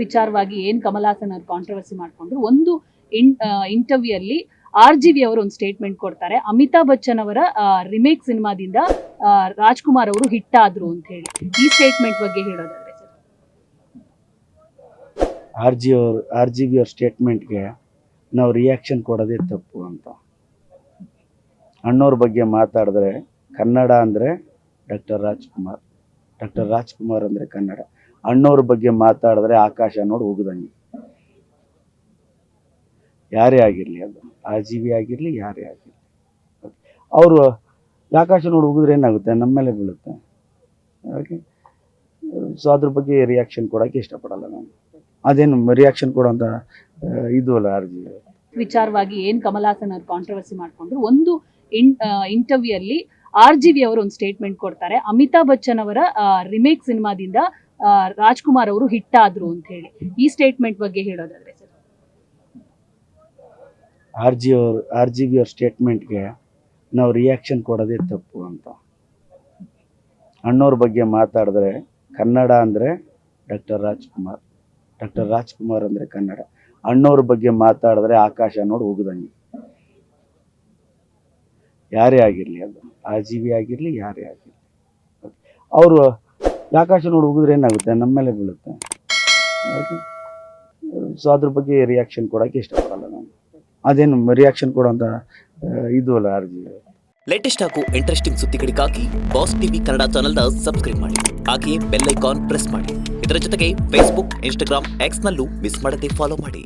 ವಿಚಾರವಾಗಿ ಏನ್ ಕಮಲ್ ಹಾಸನ್ ಅವ್ರು ಕಾಂಟ್ರವರ್ಸಿ ಮಾಡ್ಕೊಂಡ್ರು. ಒಂದು ಇಂಟರ್ವ್ಯೂ ಅಲ್ಲಿ RGV ಅವರು ಒಂದು ಸ್ಟೇಟ್ಮೆಂಟ್ ಕೊಡ್ತಾರೆ, ಅಮಿತಾಬ್ ಬಚ್ಚನ್ ಅವರ ರಿಮೇಕ್ ಸಿನಿಮಾದಿಂದ ರಾಜ್ಕುಮಾರ್ ಅವರು ಹಿಟ್ ಆದ್ರು ಅಂತ ಹೇಳಿ. ಈ ಸ್ಟೇಟ್ಮೆಂಟ್ ಬಗ್ಗೆ ಹೇಳೋದಾದ್ರೆ ಸರ್. RGV ಅವ್ರ ಸ್ಟೇಟ್ಮೆಂಟ್ಗೆ ನಾವು ರಿಯಾಕ್ಷನ್ ಕೊಡೋದೇ ತಪ್ಪು ಅಂತ. ಅಣ್ಣವ್ರ ಬಗ್ಗೆ ಮಾತಾಡಿದ್ರೆ ಕನ್ನಡ ಅಂದರೆ ಡಾಕ್ಟರ್ ರಾಜ್ಕುಮಾರ್ ಅಂದರೆ ಕನ್ನಡ. ಅಣ್ಣವ್ರ ಬಗ್ಗೆ ಮಾತಾಡಿದ್ರೆ ಆಕಾಶ ನೋಡಿ ಹೋಗುದಂಗೆ. ಯಾರೇ ಆಗಿರಲಿ, ಅದು RGV ಆಗಿರಲಿ, ಯಾರೇ ಆಗಿರಲಿ, ಅವರು ಆಕಾಶ ನೋಡಿ ಹೋಗಿದ್ರೆ ಏನಾಗುತ್ತೆ, ನಮ್ಮ ಮೇಲೆ ಬೀಳುತ್ತೆ. ಹಾಗೆ ಸೊ ಅದ್ರ ಬಗ್ಗೆ ರಿಯಾಕ್ಷನ್ ಕೊಡೋಕ್ಕೆ ಇಷ್ಟಪಡಲ್ಲ ನಾನು. ಅದೇನು ರಿಯಾಕ್ಷನ್ ಕೊಡೋಂಥ ಇದು ಅಲ್ಲ RGV. ವಿಚಾರವಾಗಿ ಏನ್ ಕಮಲ್ ಹಾಸನ್ ಅವ್ರು ಕಾಂಟ್ರವರ್ಸಿ ಮಾಡ್ಕೊಂಡ್ರು. ಒಂದು ಇಂಟರ್ವ್ಯೂ ಅಲ್ಲಿ RGV ಅವರು ಒಂದು ಸ್ಟೇಟ್ಮೆಂಟ್ ಕೊಡ್ತಾರೆ, ಅಮಿತಾಬ್ ಬಚ್ಚನ್ ಅವರ ರಿಮೇಕ್ ಸಿನಿಮಾದಿಂದ ರಾಜ್ಕುಮಾರ್ ಅವರು ಹಿಟ್ ಆದ್ರು ಅಂತ ಹೇಳಿ. ಈ ಸ್ಟೇಟ್ಮೆಂಟ್ ಬಗ್ಗೆ ಹೇಳೋದಾದ್ರೆ ಸರ್. RGV ಅವ್ರ ಸ್ಟೇಟ್ಮೆಂಟ್ಗೆ ನಾವು ರಿಯಾಕ್ಷನ್ ಕೊಡೋದೇ ತಪ್ಪು ಅಂತ. ಅಣ್ಣವ್ರ ಬಗ್ಗೆ ಮಾತಾಡಿದ್ರೆ ಕನ್ನಡ ಅಂದರೆ ಡಾಕ್ಟರ್ ರಾಜ್ಕುಮಾರ್ ಅಂದರೆ ಕನ್ನಡ. ಅಣ್ಣವ್ರ ಬಗ್ಗೆ ಮಾತಾಡಿದ್ರೆ ಆಕಾಶ ನೋಡಿ ಹೋಗುದಂಗೆ. ಯಾರೇ ಆಗಿರಲಿ, ಅದು RGV ಆಗಿರಲಿ, ಯಾರೇ ಆಗಿರಲಿ, ಅವರು ಆಕಾಶ ನೋಡಿ ಹೋಗಿದ್ರೆ ಏನಾಗುತ್ತೆ, ನಮ್ಮ ಮೇಲೆ ಬೀಳುತ್ತೆ. ಹಾಗೆ ಸೊ ಅದ್ರ ಬಗ್ಗೆ ರಿಯಾಕ್ಷನ್ ಕೊಡೋಕ್ಕೆ ಇಷ್ಟಪಡಲ್ಲ ನಾನು. ಅದೇನು ರಿಯಾಕ್ಷನ್ ಕೊಡೋಂಥ ಇದು ಅಲ್ಲ RGV. ಲೇಟೆಸ್ಟ್ ಹಾಗೂ ಇಂಟ್ರೆಸ್ಟಿಂಗ್ ಸುದ್ದಿಗಳಿಗಾಗಿ ಬಾಸ್ ಟಿವಿ ಕನ್ನಡ ಚಾನೆಲ್ನ ಸಬ್ಸ್ಕ್ರೈಬ್ ಮಾಡಿ. ಹಾಗೆಯೇ ಬೆಲ್ ಐಕಾನ್ ಪ್ರೆಸ್ ಮಾಡಿ. ಇದರ ಜೊತೆಗೆ ಫೇಸ್ಬುಕ್, ಇನ್ಸ್ಟಾಗ್ರಾಮ್, ಎಕ್ಸ್ನಲ್ಲೂ ಮಿಸ್ ಮಾಡದೆ ಫಾಲೋ ಮಾಡಿ.